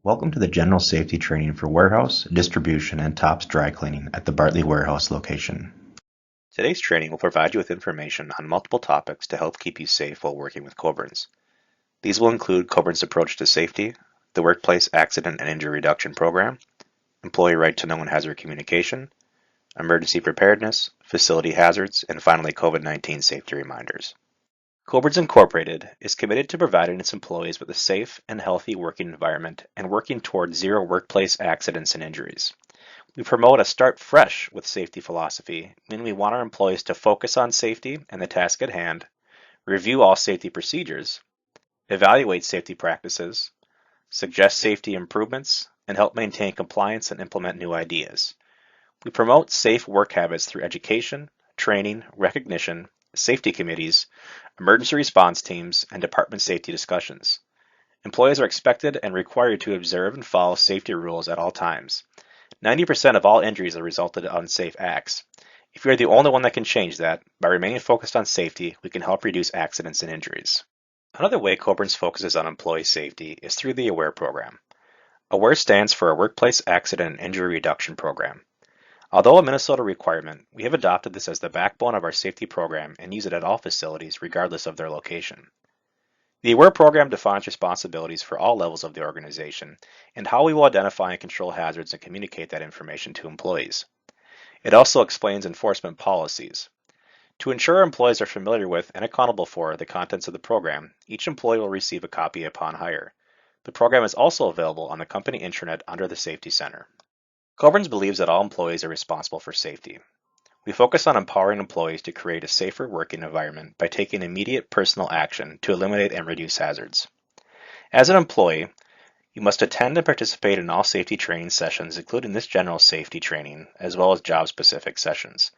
Welcome to the General Safety Training for Warehouse, Distribution, and Tops Dry Cleaning at the Bartley Warehouse location. Today's training will provide you with information on multiple topics to help keep you safe while working with Coborns. These will include Coburn's approach to safety, the Workplace Accident and Injury Reduction Program, employee right to know and hazard communication, emergency preparedness, facility hazards, and finally COVID-19 safety reminders. Coborns Incorporated is committed to providing its employees with a safe and healthy working environment and working toward zero workplace accidents and injuries. We promote a start fresh with safety philosophy, meaning we want our employees to focus on safety and the task at hand, review all safety procedures, evaluate safety practices, suggest safety improvements, and help maintain compliance and implement new ideas. We promote safe work habits through education, training, recognition, safety committees, emergency response teams, and department safety discussions. Employees are expected and required to observe and follow safety rules at all times. 90% of all injuries are resulted of unsafe acts. If you are the only one that can change that, by remaining focused on safety, we can help reduce accidents and injuries. Another way Coburn's focuses on employee safety is through the AWARE program. AWARE stands for a Workplace Accident and Injury Reduction Program. Although a Minnesota requirement, we have adopted this as the backbone of our safety program and use it at all facilities regardless of their location. The AWARE program defines responsibilities for all levels of the organization and how we will identify and control hazards and communicate that information to employees. It also explains enforcement policies. To ensure employees are familiar with and accountable for the contents of the program, each employee will receive a copy upon hire. The program is also available on the company intranet under the Safety Center. Coborns believes that all employees are responsible for safety. We focus on empowering employees to create a safer working environment by taking immediate personal action to eliminate and reduce hazards. As an employee, you must attend and participate in all safety training sessions, including this general safety training, as well as job-specific sessions.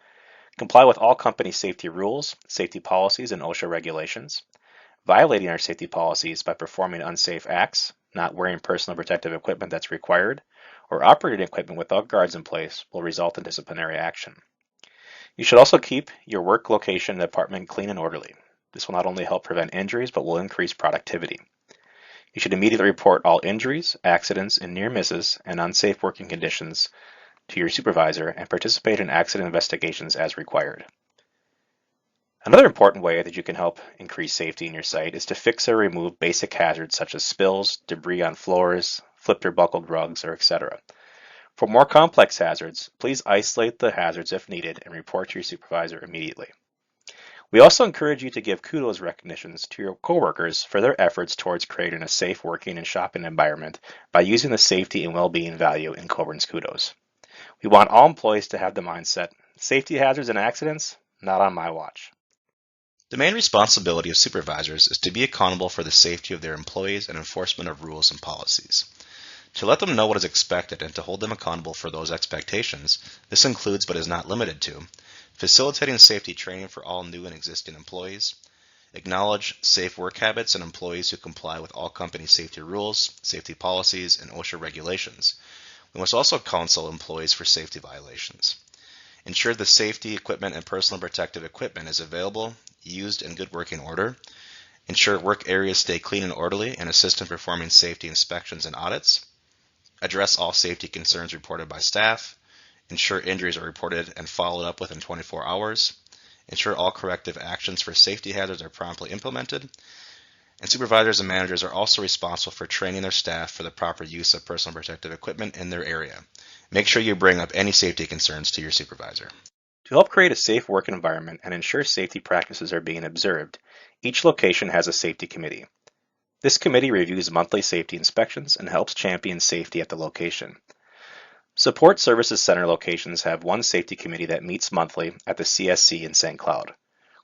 Comply with all company safety rules, safety policies, and OSHA regulations. Violating our safety policies by performing unsafe acts, not wearing personal protective equipment that's required, or operating equipment without guards in place will result in disciplinary action. You should also keep your work location and apartment clean and orderly. This will not only help prevent injuries, but will increase productivity. You should immediately report all injuries, accidents, and near misses and unsafe working conditions to your supervisor and participate in accident investigations as required. Another important way that you can help increase safety in your site is to fix or remove basic hazards such as spills, debris on floors, flipped or buckled rugs, or etc. For more complex hazards, please isolate the hazards if needed and report to your supervisor immediately. We also encourage you to give kudos recognitions to your coworkers for their efforts towards creating a safe working and shopping environment by using the safety and well-being value in Coburn's kudos. We want all employees to have the mindset, safety hazards and accidents, not on my watch. The main responsibility of supervisors is to be accountable for the safety of their employees and enforcement of rules and policies. To let them know what is expected and to hold them accountable for those expectations, this includes but is not limited to facilitating safety training for all new and existing employees, acknowledge safe work habits and employees who comply with all company safety rules, safety policies, and OSHA regulations. We must also counsel employees for safety violations. Ensure the safety equipment and personal protective equipment is available, used in good working order. Ensure work areas stay clean and orderly and assist in performing safety inspections and audits. Address all safety concerns reported by staff. Ensure injuries are reported and followed up within 24 hours. Ensure all corrective actions for safety hazards are promptly implemented. And supervisors and managers are also responsible for training their staff for the proper use of personal protective equipment in their area. Make sure you bring up any safety concerns to your supervisor. To help create a safe work environment and ensure safety practices are being observed, each location has a safety committee. This committee reviews monthly safety inspections and helps champion safety at the location. Support Services Center locations have one safety committee that meets monthly at the CSC in St. Cloud.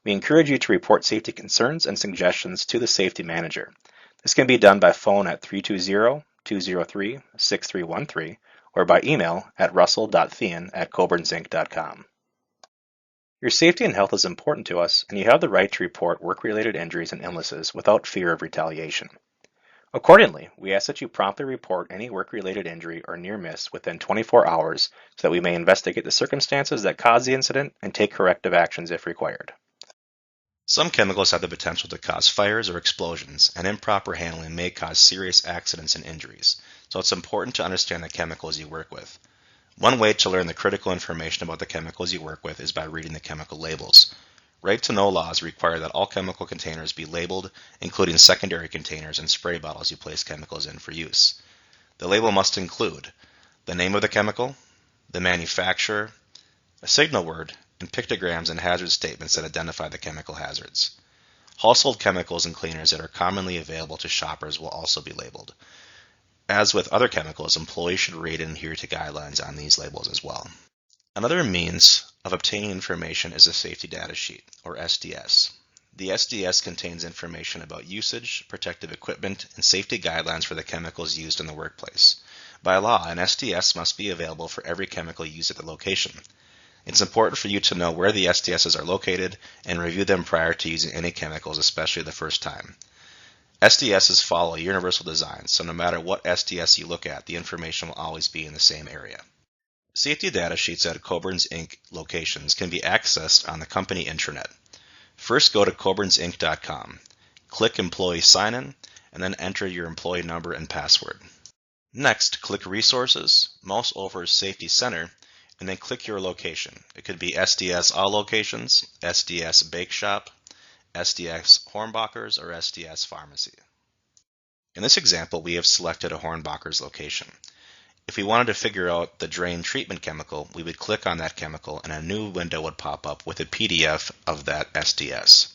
We encourage you to report safety concerns and suggestions to the safety manager. This can be done by phone at 320-203-6313 or by email at russell.thean@coburnsinc.com. Your safety and health is important to us, and you have the right to report work-related injuries and illnesses without fear of retaliation. Accordingly, we ask that you promptly report any work-related injury or near miss within 24 hours so that we may investigate the circumstances that caused the incident and take corrective actions if required. Some chemicals have the potential to cause fires or explosions, and improper handling may cause serious accidents and injuries, so it's important to understand the chemicals you work with. One way to learn the critical information about the chemicals you work with is by reading the chemical labels. Right-to-know laws require that all chemical containers be labeled, including secondary containers and spray bottles you place chemicals in for use. The label must include the name of the chemical, the manufacturer, a signal word, and pictograms and hazard statements that identify the chemical hazards. Household chemicals and cleaners that are commonly available to shoppers will also be labeled. As with other chemicals, employees should read and adhere to guidelines on these labels as well. Another means of obtaining information is a safety data sheet, or SDS. The SDS contains information about usage, protective equipment, and safety guidelines for the chemicals used in the workplace. By law, an SDS must be available for every chemical used at the location. It's important for you to know where the SDSs are located and review them prior to using any chemicals, especially the first time. SDSs follow universal design, so no matter what SDS you look at, the information will always be in the same area. Safety data sheets at Coburn's Inc. locations can be accessed on the company intranet. First, go to coburnsinc.com, click Employee Sign-In, and then enter your employee number and password. Next, click Resources, mouse over Safety Center, and then click your location. It could be SDS All Locations, SDS Bake Shop, SDS Hornbachers, or SDS Pharmacy. In this example, we have selected a Hornbacher's location. If we wanted to figure out the drain treatment chemical, we would click on that chemical and a new window would pop up with a PDF of that SDS.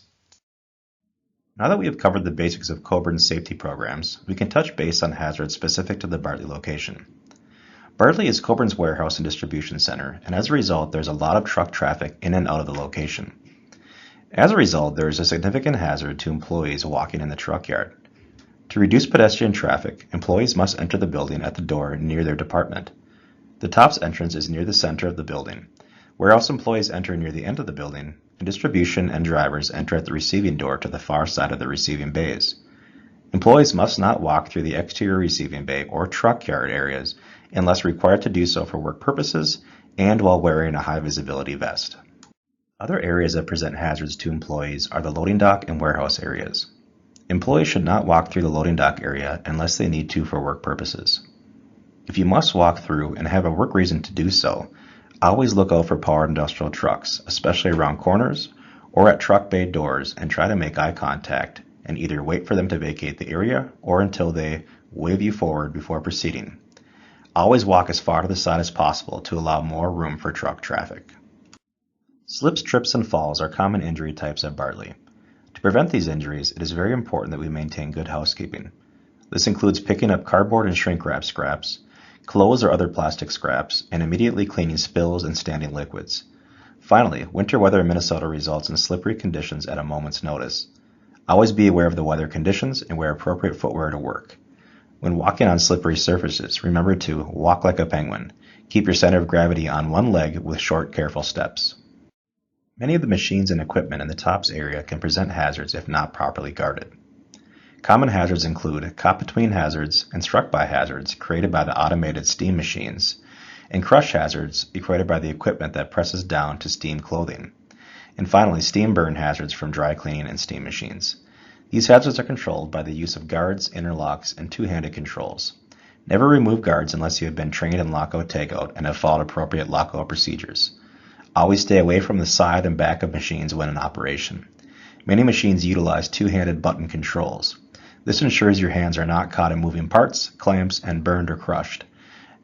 Now that we have covered the basics of Coburn's safety programs, we can touch base on hazards specific to the Bartley location. Bartley is Coburn's warehouse and distribution center, and as a result, there's a lot of truck traffic in and out of the location. As a result, there is a significant hazard to employees walking in the truck yard. To reduce pedestrian traffic, employees must enter the building at the door near their department. The TOPS entrance is near the center of the building. Warehouse employees enter near the end of the building, and distribution and drivers enter at the receiving door to the far side of the receiving bays. Employees must not walk through the exterior receiving bay or truck yard areas unless required to do so for work purposes and while wearing a high visibility vest. Other areas that present hazards to employees are the loading dock and warehouse areas. Employees should not walk through the loading dock area unless they need to for work purposes. If you must walk through and have a work reason to do so, always look out for powered industrial trucks, especially around corners or at truck bay doors, and try to make eye contact and either wait for them to vacate the area or until they wave you forward before proceeding. Always walk as far to the side as possible to allow more room for truck traffic. Slips, trips, and falls are common injury types at Bartley. To prevent these injuries, it is very important that we maintain good housekeeping. This includes picking up cardboard and shrink wrap scraps, clothes or other plastic scraps, and immediately cleaning spills and standing liquids. Finally, winter weather in Minnesota results in slippery conditions at a moment's notice. Always be aware of the weather conditions and wear appropriate footwear to work. When walking on slippery surfaces, remember to walk like a penguin. Keep your center of gravity on one leg with short, careful steps. Many of the machines and equipment in the TOPS area can present hazards if not properly guarded. Common hazards include caught-between hazards and struck-by hazards created by the automated steam machines, and crush hazards created by the equipment that presses down to steam clothing. And finally, steam burn hazards from dry cleaning and steam machines. These hazards are controlled by the use of guards, interlocks, and two-handed controls. Never remove guards unless you have been trained in lockout-takeout and have followed appropriate lockout procedures. Always stay away from the side and back of machines when in operation. Many machines utilize two-handed button controls. This ensures your hands are not caught in moving parts, clamps, and burned or crushed.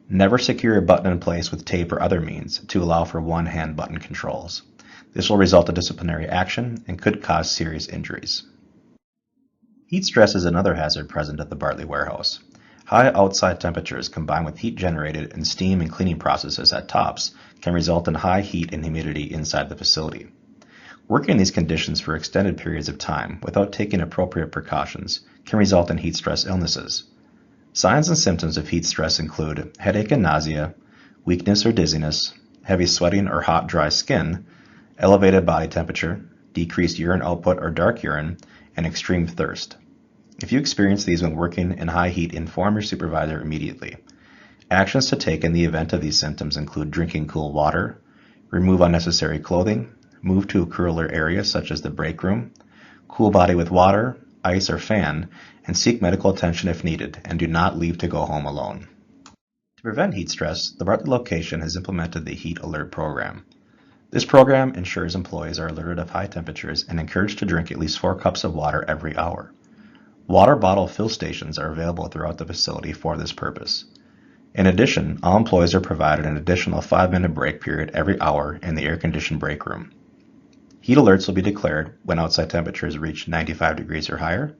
Never secure a button in place with tape or other means to allow for one-hand button controls. This will result in disciplinary action and could cause serious injuries. Heat stress is another hazard present at the Bartley warehouse. High outside temperatures combined with heat generated in steam and cleaning processes at TOPS can result in high heat and humidity inside the facility. Working in these conditions for extended periods of time without taking appropriate precautions can result in heat stress illnesses. Signs and symptoms of heat stress include headache and nausea, weakness or dizziness, heavy sweating or hot, dry skin, elevated body temperature, decreased urine output or dark urine, and extreme thirst. If you experience these when working in high heat, inform your supervisor immediately. Actions to take in the event of these symptoms include drinking cool water, remove unnecessary clothing, move to a cooler area such as the break room, cool body with water, ice, or fan, and seek medical attention if needed, and do not leave to go home alone. To prevent heat stress, the Bartley location has implemented the Heat Alert program. This program ensures employees are alerted of high temperatures and encouraged to drink at least 4 cups of water every hour. Water bottle fill stations are available throughout the facility for this purpose. In addition, all employees are provided an additional 5-minute break period every hour in the air-conditioned break room. Heat alerts will be declared when outside temperatures reach 95 degrees or higher,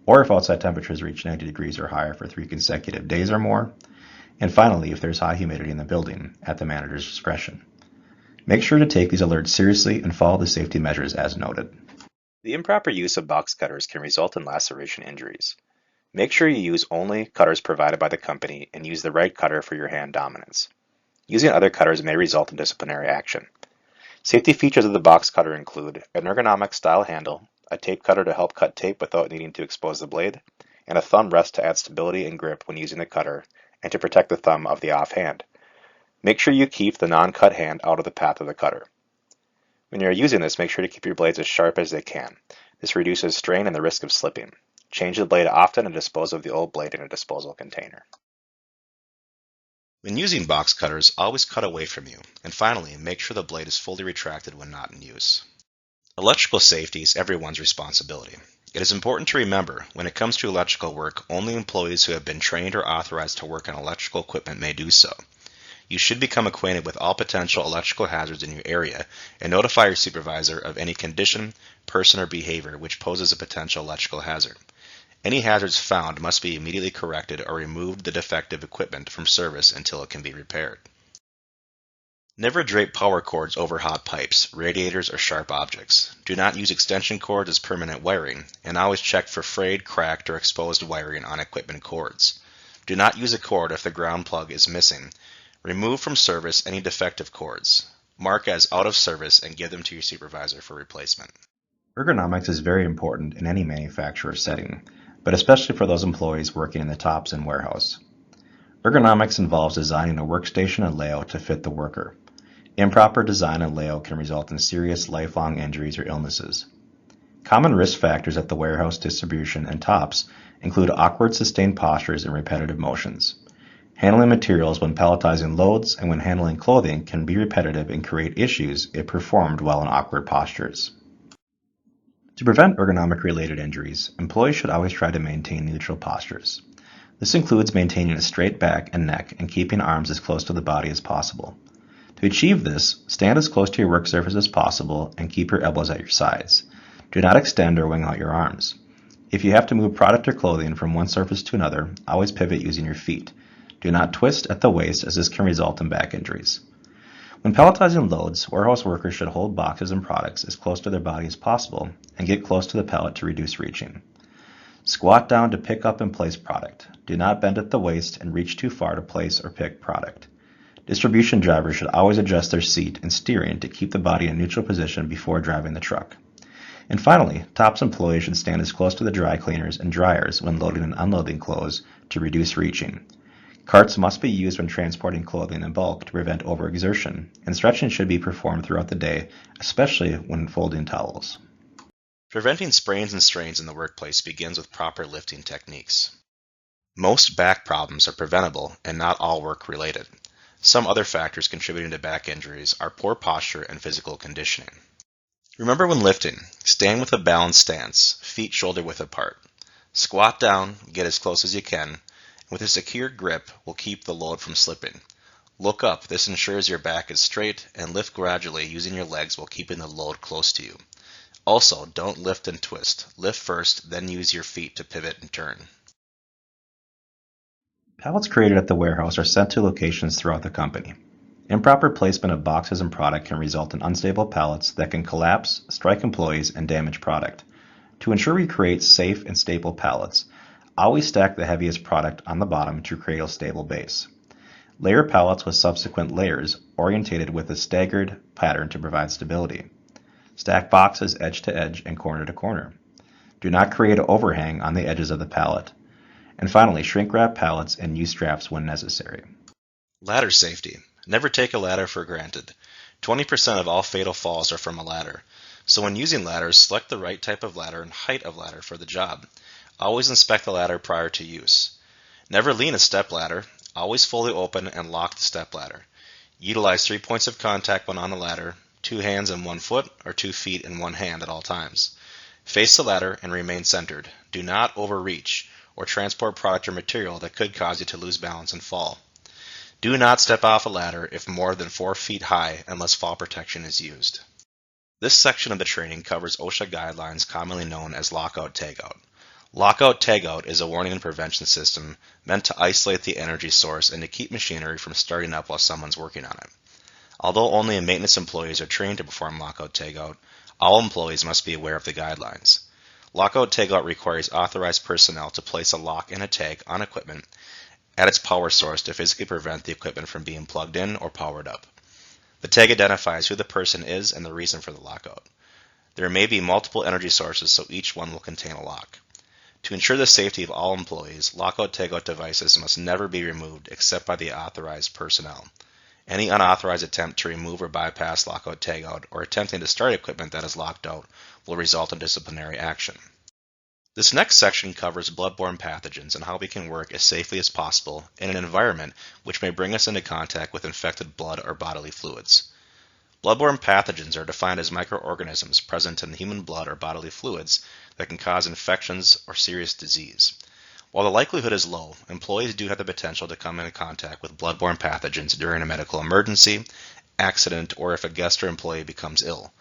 or if outside temperatures reach 90 degrees or higher for 3 consecutive days or more, and finally, if there's high humidity in the building, at the manager's discretion. Make sure to take these alerts seriously and follow the safety measures as noted. The improper use of box cutters can result in laceration injuries. Make sure you use only cutters provided by the company and use the right cutter for your hand dominance. Using other cutters may result in disciplinary action. Safety features of the box cutter include an ergonomic style handle, a tape cutter to help cut tape without needing to expose the blade, and a thumb rest to add stability and grip when using the cutter and to protect the thumb of the off hand. Make sure you keep the non-cut hand out of the path of the cutter. When you are using this, make sure to keep your blades as sharp as they can. This reduces strain and the risk of slipping. Change the blade often and dispose of the old blade in a disposal container. When using box cutters, always cut away from you, and finally, make sure the blade is fully retracted when not in use. Electrical safety is everyone's responsibility. It is important to remember, when it comes to electrical work, only employees who have been trained or authorized to work on electrical equipment may do so. You should become acquainted with all potential electrical hazards in your area and notify your supervisor of any condition, person, or behavior which poses a potential electrical hazard. Any hazards found must be immediately corrected or remove the defective equipment from service until it can be repaired. Never drape power cords over hot pipes, radiators, or sharp objects. Do not use extension cords as permanent wiring, and always check for frayed, cracked, or exposed wiring on equipment cords. Do not use a cord if the ground plug is missing. Remove from service any defective cords. Mark as out of service and give them to your supervisor for replacement. Ergonomics is very important in any manufacturer setting, but especially for those employees working in the tops and warehouse. Ergonomics involves designing a workstation and layout to fit the worker. Improper design and layout can result in serious lifelong injuries or illnesses. Common risk factors at the warehouse, distribution, and tops include awkward sustained postures and repetitive motions. Handling materials when palletizing loads and when handling clothing can be repetitive and create issues if performed while in awkward postures. To prevent ergonomic-related injuries, employees should always try to maintain neutral postures. This includes maintaining a straight back and neck and keeping arms as close to the body as possible. To achieve this, stand as close to your work surface as possible and keep your elbows at your sides. Do not extend or wing out your arms. If you have to move product or clothing from one surface to another, always pivot using your feet. Do not twist at the waist, as this can result in back injuries. When palletizing loads, warehouse workers should hold boxes and products as close to their body as possible and get close to the pallet to reduce reaching. Squat down to pick up and place product. Do not bend at the waist and reach too far to place or pick product. Distribution drivers should always adjust their seat and steering to keep the body in neutral position before driving the truck. And finally, tops employees should stand as close to the dry cleaners and dryers when loading and unloading clothes to reduce reaching. Carts must be used when transporting clothing in bulk to prevent overexertion, and stretching should be performed throughout the day, especially when folding towels. Preventing sprains and strains in the workplace begins with proper lifting techniques. Most back problems are preventable and not all work-related. Some other factors contributing to back injuries are poor posture and physical conditioning. Remember when lifting, stand with a balanced stance, feet shoulder-width apart. Squat down, get as close as you can. With a secure grip will keep the load from slipping. Look up, this ensures your back is straight, and lift gradually using your legs while keeping the load close to you. Also, don't lift and twist. Lift first, then use your feet to pivot and turn. Pallets created at the warehouse are sent to locations throughout the company. Improper placement of boxes and product can result in unstable pallets that can collapse, strike employees, and damage product. To ensure we create safe and stable pallets, always stack the heaviest product on the bottom to create a stable base. Layer pallets with subsequent layers orientated with a staggered pattern to provide stability. Stack boxes edge to edge and corner to corner. Do not create an overhang on the edges of the pallet. And finally, shrink wrap pallets and use straps when necessary. Ladder safety. Never take a ladder for granted. 20% of all fatal falls are from a ladder. So when using ladders, select the right type of ladder and height of ladder for the job. Always inspect the ladder prior to use. Never lean a step ladder. Always fully open and lock the step ladder. Utilize 3 points of contact when on the ladder, 2 hands and 1 foot, or 2 feet and 1 hand at all times. Face the ladder and remain centered. Do not overreach or transport product or material that could cause you to lose balance and fall. Do not step off a ladder if more than 4 feet high unless fall protection is used. This section of the training covers OSHA guidelines commonly known as lockout-tagout. Lockout-tagout is a warning and prevention system meant to isolate the energy source and to keep machinery from starting up while someone's working on it. Although only maintenance employees are trained to perform lockout-tagout, all employees must be aware of the guidelines. Lockout-tagout requires authorized personnel to place a lock and a tag on equipment at its power source to physically prevent the equipment from being plugged in or powered up. The tag identifies who the person is and the reason for the lockout. There may be multiple energy sources, so each one will contain a lock. To ensure the safety of all employees, lockout-tagout devices must never be removed except by the authorized personnel. Any unauthorized attempt to remove or bypass lockout-tagout or attempting to start equipment that is locked out will result in disciplinary action. This next section covers bloodborne pathogens and how we can work as safely as possible in an environment which may bring us into contact with infected blood or bodily fluids. Bloodborne pathogens are defined as microorganisms present in human blood or bodily fluids that can cause infections or serious disease. While the likelihood is low, employees do have the potential to come into contact with bloodborne pathogens during a medical emergency, accident, or if a guest or employee becomes ill.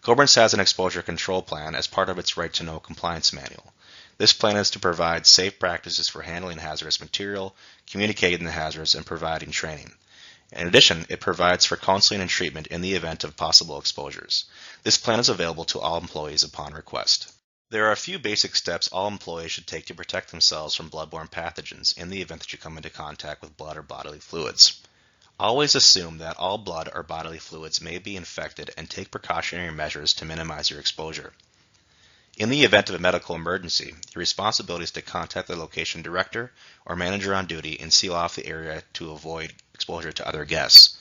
Koblenz has an exposure control plan as part of its Right to Know compliance manual. This plan is to provide safe practices for handling hazardous material, communicating the hazards, and providing training. In addition, it provides for counseling and treatment in the event of possible exposures. This plan is available to all employees upon request. There are a few basic steps all employees should take to protect themselves from bloodborne pathogens in the event that you come into contact with blood or bodily fluids. Always assume that all blood or bodily fluids may be infected and take precautionary measures to minimize your exposure. In the event of a medical emergency, your responsibility is to contact the location director or manager on duty and seal off the area to avoid exposure to other guests.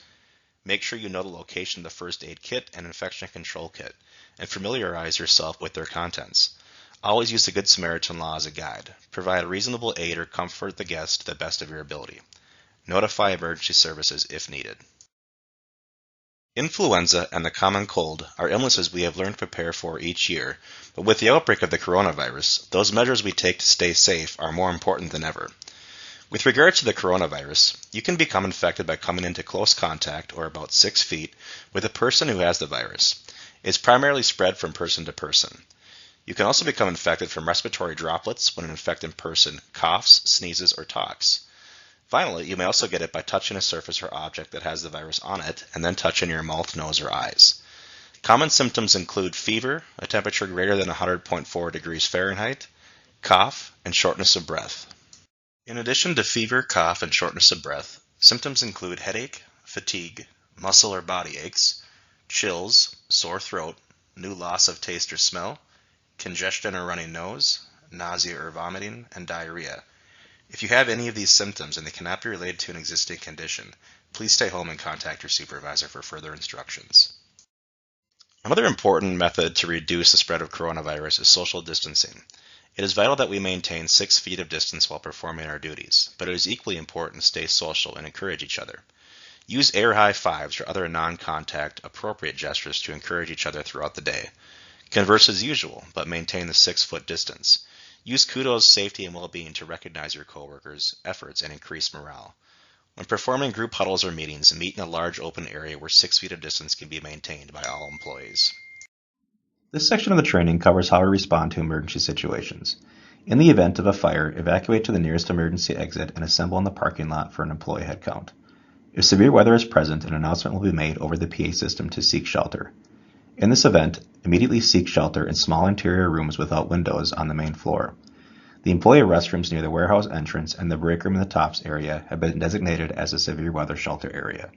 Make sure you know the location of the first aid kit and infection control kit, and familiarize yourself with their contents. Always use the Good Samaritan law as a guide. Provide reasonable aid or comfort the guest to the best of your ability. Notify emergency services if needed. Influenza and the common cold are illnesses we have learned to prepare for each year, but with the outbreak of the coronavirus, those measures we take to stay safe are more important than ever. With regard to the coronavirus, you can become infected by coming into close contact, or about 6 feet, with a person who has the virus. It is primarily spread from person to person. You can also become infected from respiratory droplets when an infected person coughs, sneezes, or talks. Finally, you may also get it by touching a surface or object that has the virus on it, and then touching your mouth, nose, or eyes. Common symptoms include fever, a temperature greater than 100.4 degrees Fahrenheit, cough, and shortness of breath. In addition to fever, cough, and shortness of breath, symptoms include headache, fatigue, muscle or body aches, chills, sore throat, new loss of taste or smell, congestion or runny nose, nausea or vomiting, and diarrhea. If you have any of these symptoms and they cannot be related to an existing condition, please stay home and contact your supervisor for further instructions. Another important method to reduce the spread of coronavirus is social distancing. It is vital that we maintain 6 feet of distance while performing our duties, but it is equally important to stay social and encourage each other. Use air high fives or other non-contact appropriate gestures to encourage each other throughout the day. Converse as usual, but maintain the 6-foot distance. Use kudos, safety, and well-being to recognize your coworkers' efforts and increase morale. When performing group huddles or meetings, meet in a large open area where 6 feet of distance can be maintained by all employees. This section of the training covers how to respond to emergency situations. In the event of a fire, evacuate to the nearest emergency exit and assemble in the parking lot for an employee head count. If severe weather is present, an announcement will be made over the PA system to seek shelter. In this event, immediately seek shelter in small interior rooms without windows on the main floor. The employee restrooms near the warehouse entrance and the break room in the tops area have been designated as a severe weather shelter area.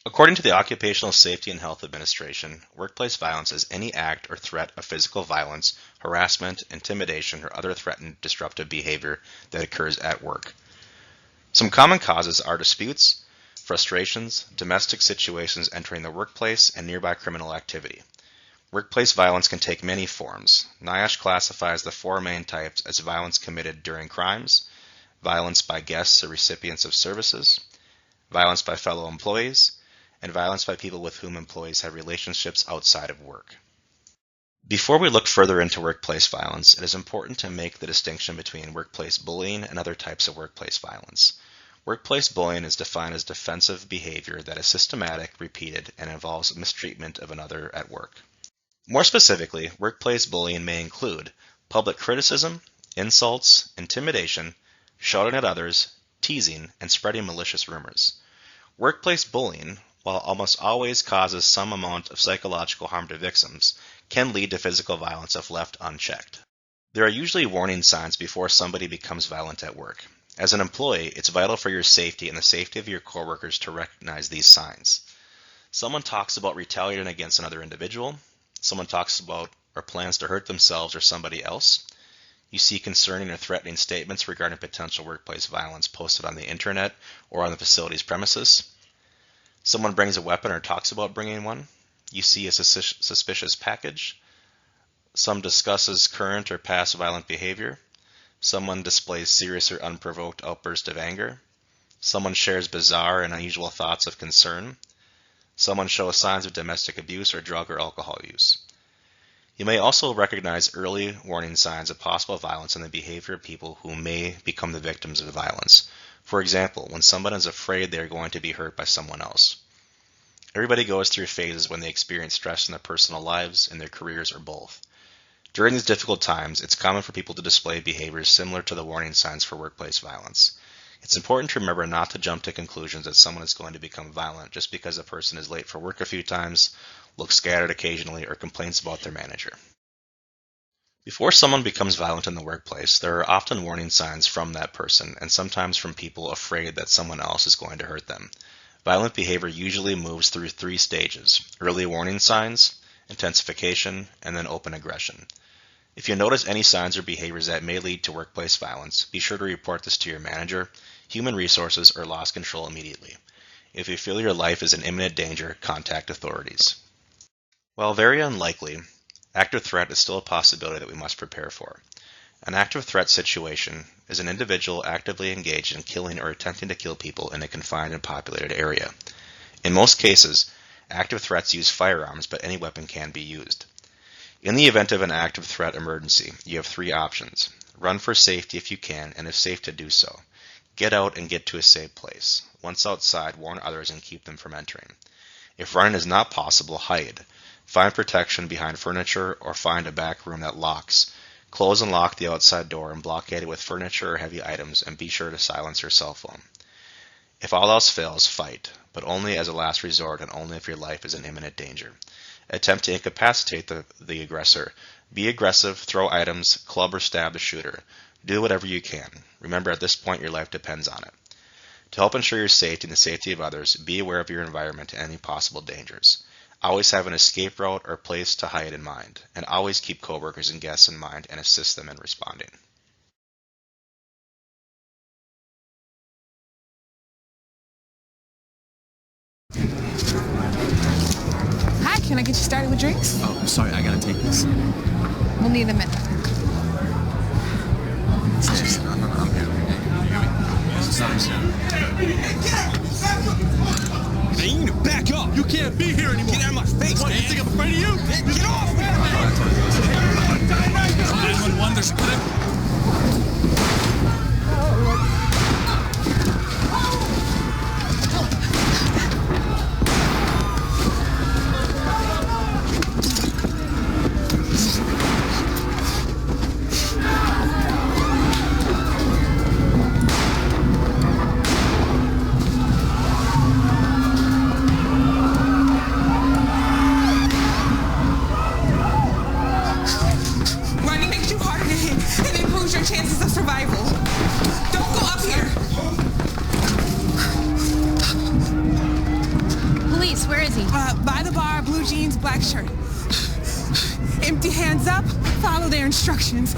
According to the Occupational Safety and Health Administration, workplace violence is any act or threat of physical violence, harassment, intimidation, or other threatened disruptive behavior that occurs at work. Some common causes are disputes, frustrations, domestic situations entering the workplace, and nearby criminal activity. Workplace violence can take many forms. NIOSH classifies the four main types as violence committed during crimes, violence by guests or recipients of services, violence by fellow employees, and violence by people with whom employees have relationships outside of work. Before we look further into workplace violence, it is important to make the distinction between workplace bullying and other types of workplace violence. Workplace bullying is defined as defensive behavior that is systematic, repeated, and involves mistreatment of another at work. More specifically, workplace bullying may include public criticism, insults, intimidation, shouting at others, teasing, and spreading malicious rumors. Workplace bullying, while almost always causes some amount of psychological harm to victims, can lead to physical violence if left unchecked. There are usually warning signs before somebody becomes violent at work. As an employee, it's vital for your safety and the safety of your coworkers to recognize these signs. Someone talks about retaliating against another individual. Someone talks about or plans to hurt themselves or somebody else. You see concerning or threatening statements regarding potential workplace violence posted on the internet or on the facility's premises. Someone brings a weapon or talks about bringing one. You see a suspicious package. Some discusses current or past violent behavior. Someone displays serious or unprovoked outbursts of anger. Someone shares bizarre and unusual thoughts of concern. Someone shows signs of domestic abuse or drug or alcohol use. You may also recognize early warning signs of possible violence in the behavior of people who may become the victims of violence. For example, when someone is afraid they are going to be hurt by someone else. Everybody goes through phases when they experience stress in their personal lives, in their careers, or both. During these difficult times, it's common for people to display behaviors similar to the warning signs for workplace violence. It's important to remember not to jump to conclusions that someone is going to become violent just because a person is late for work a few times, looks scattered occasionally, or complains about their manager. Before someone becomes violent in the workplace, there are often warning signs from that person, and sometimes from people afraid that someone else is going to hurt them. Violent behavior usually moves through 3 stages: early warning signs, intensification, and then open aggression. If you notice any signs or behaviors that may lead to workplace violence, be sure to report this to your manager, human resources, or loss control immediately. If you feel your life is in imminent danger, contact authorities. While very unlikely, active threat is still a possibility that we must prepare for. An active threat situation is an individual actively engaged in killing or attempting to kill people in a confined and populated area. In most cases, active threats use firearms, but any weapon can be used. In the event of an active threat emergency, you have 3 options. Run for safety if you can, and if safe to do so. Get out and get to a safe place. Once outside, warn others and keep them from entering. If running is not possible, hide. Find protection behind furniture or find a back room that locks. Close and lock the outside door and blockade it with furniture or heavy items, and be sure to silence your cell phone. If all else fails, fight, but only as a last resort and only if your life is in imminent danger. Attempt to incapacitate the aggressor. Be aggressive, throw items, club or stab the shooter. Do whatever you can. Remember, at this point, your life depends on it. To help ensure your safety and the safety of others, be aware of your environment and any possible dangers. Always have an escape route or place to hide in mind, and always keep coworkers and guests in mind and assist them in responding. Hi, can I get you started with drinks? Oh, sorry, I gotta take this. We'll need a minute. No, I'm here. You hear me? This is something soon. Hey, you need to back up. You can't be here anymore. Get out of my face, what, man. You think I'm afraid of you? Get off, man. 911, there's a clip. Running makes you harder to hit and improves your chances of survival. Don't go up here. Police, where is he? By the bar, blue jeans, black shirt. Empty hands up, follow their instructions.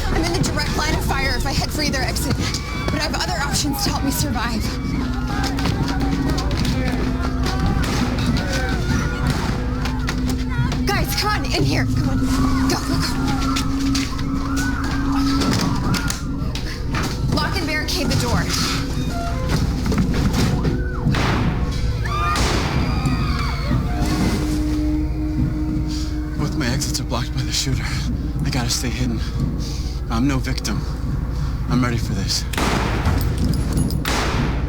I'm in the direct line of fire if I head for either exit, but I have other options to help me survive. Guys, come on, in here. Come on. Go, go, go. Lock and barricade the door. Both my exits are blocked by the shooter. I gotta stay hidden. I'm no victim. I'm ready for this.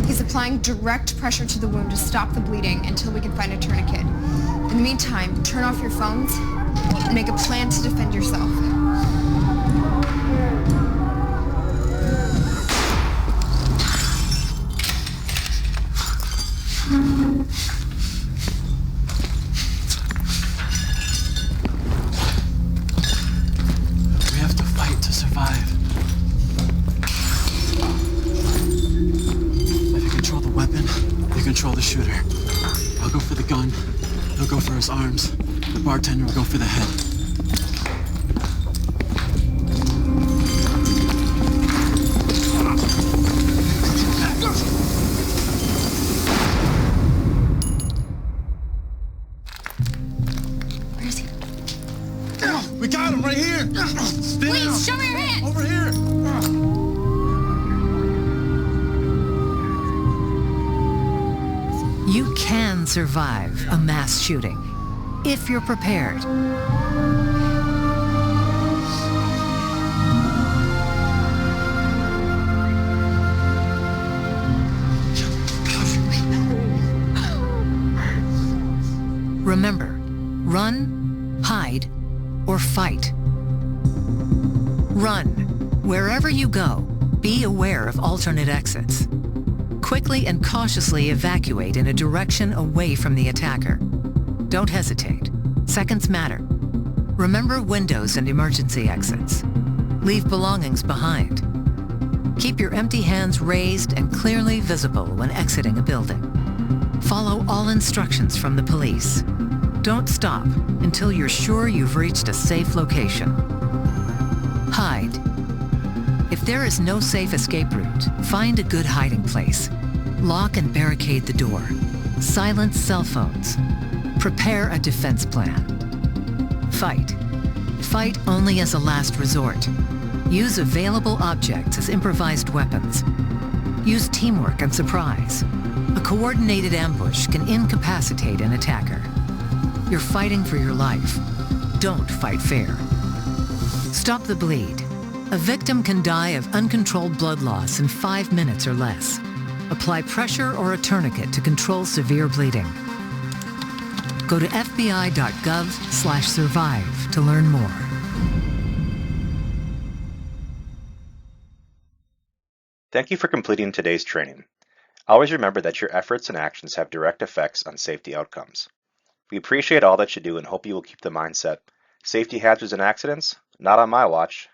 He's applying direct pressure to the wound to stop the bleeding until we can find a tourniquet. In the meantime, turn off your phones and make a plan to defend yourself. We have to fight to survive. If you control the weapon, you control the shooter. I'll go for the gun. He'll go for his arms. The bartender will go for the head. Where is he? We got him right here. Stay down. Please, show me your hand! Over here. You can survive a mass shooting if you're prepared. Remember, run, hide, or fight. Run. Wherever you go, be aware of alternate exits. Quickly and cautiously evacuate in a direction away from the attacker. Don't hesitate. Seconds matter. Remember windows and emergency exits. Leave belongings behind. Keep your empty hands raised and clearly visible when exiting a building. Follow all instructions from the police. Don't stop until you're sure you've reached a safe location. Hide. If there is no safe escape route, find a good hiding place. Lock and barricade the door. Silence cell phones. Prepare a defense plan. Fight. Fight only as a last resort. Use available objects as improvised weapons. Use teamwork and surprise. A coordinated ambush can incapacitate an attacker. You're fighting for your life. Don't fight fair. Stop the bleed. A victim can die of uncontrolled blood loss in 5 minutes or less. Apply pressure or a tourniquet to control severe bleeding. Go to fbi.gov/survive to learn more. Thank you for completing today's training. Always remember that your efforts and actions have direct effects on safety outcomes. We appreciate all that you do and hope you will keep the mindset, safety hazards and accidents, not on my watch,